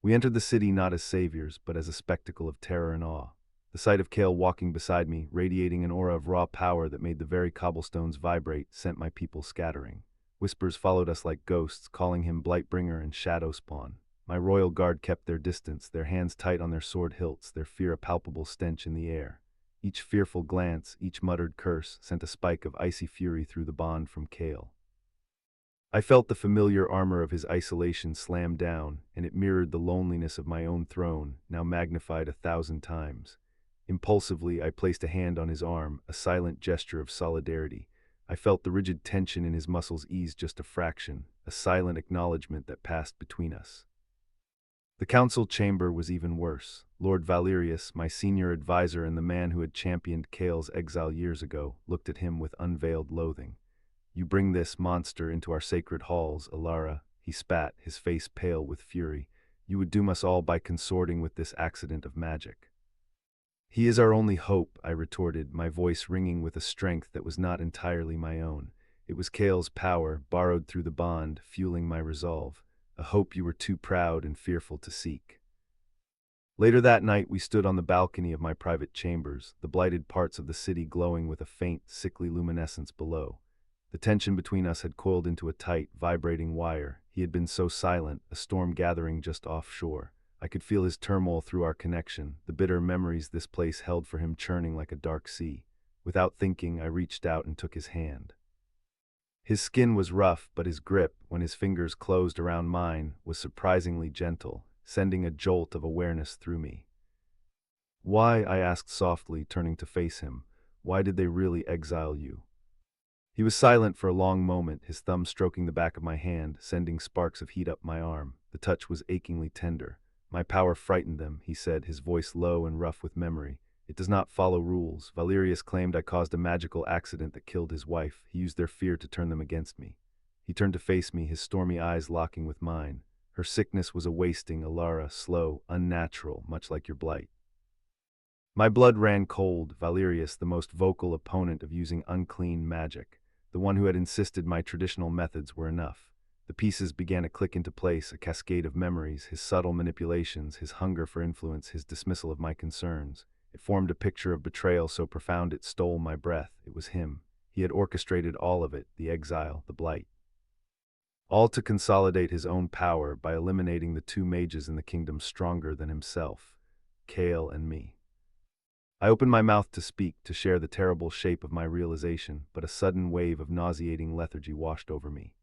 We entered the city not as saviors, but as a spectacle of terror and awe. The sight of Kale walking beside me, radiating an aura of raw power that made the very cobblestones vibrate, sent my people scattering. Whispers followed us like ghosts, calling him Blightbringer and Shadow Spawn. My royal guard kept their distance, their hands tight on their sword hilts, their fear a palpable stench in the air. Each fearful glance, each muttered curse, sent a spike of icy fury through the bond from Kale. I felt the familiar armor of his isolation slam down, and it mirrored the loneliness of my own throne, now magnified 1,000 times. Impulsively, I placed a hand on his arm, a silent gesture of solidarity. I felt the rigid tension in his muscles ease just a fraction, a silent acknowledgement that passed between us. The council chamber was even worse. Lord Valerius, my senior advisor and the man who had championed Kale's exile years ago, looked at him with unveiled loathing. "You bring this monster into our sacred halls, Alara," he spat, his face pale with fury. "You would doom us all by consorting with this accident of magic." "He is our only hope," I retorted, my voice ringing with a strength that was not entirely my own. It was Kale's power, borrowed through the bond, fueling my resolve, a hope you were too proud and fearful to seek. Later that night we stood on the balcony of my private chambers, the blighted parts of the city glowing with a faint, sickly luminescence below. The tension between us had coiled into a tight, vibrating wire. He had been so silent, a storm gathering just offshore. I could feel his turmoil through our connection, the bitter memories this place held for him churning like a dark sea. Without thinking, I reached out and took his hand. His skin was rough, but his grip, when his fingers closed around mine, was surprisingly gentle, sending a jolt of awareness through me. "Why?" I asked softly, turning to face him. "Why did they really exile you?" He was silent for a long moment, his thumb stroking the back of my hand, sending sparks of heat up my arm. The touch was achingly tender. "My power frightened them," he said, his voice low and rough with memory. "It does not follow rules. Valerius claimed I caused a magical accident that killed his wife. He used their fear to turn them against me." He turned to face me, his stormy eyes locking with mine. "Her sickness was a wasting, Alara, slow, unnatural, much like your blight." My blood ran cold. Valerius, the most vocal opponent of using unclean magic, the one who had insisted my traditional methods were enough. The pieces began to click into place, a cascade of memories, his subtle manipulations, his hunger for influence, his dismissal of my concerns. It formed a picture of betrayal so profound it stole my breath. It was him. He had orchestrated all of it, the exile, the blight. All to consolidate his own power by eliminating the two mages in the kingdom stronger than himself, Kale and me. I opened my mouth to speak, to share the terrible shape of my realization, but a sudden wave of nauseating lethargy washed over me.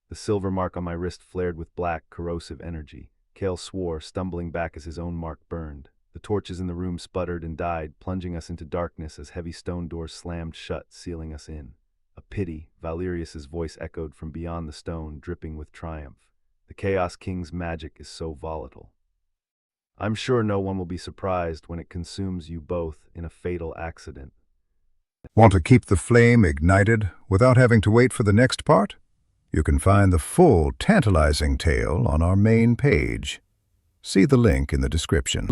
The silver mark on my wrist flared with black, corrosive energy. Kale swore, stumbling back as his own mark burned. The torches in the room sputtered and died, plunging us into darkness as heavy stone doors slammed shut, sealing us in. "A pity," Valerius's voice echoed from beyond the stone, dripping with triumph. "The Chaos King's magic is so volatile. I'm sure no one will be surprised when it consumes you both in a fatal accident." Want to keep the flame ignited without having to wait for the next part? You can find the full, tantalizing tale on our main page. See the link in the description.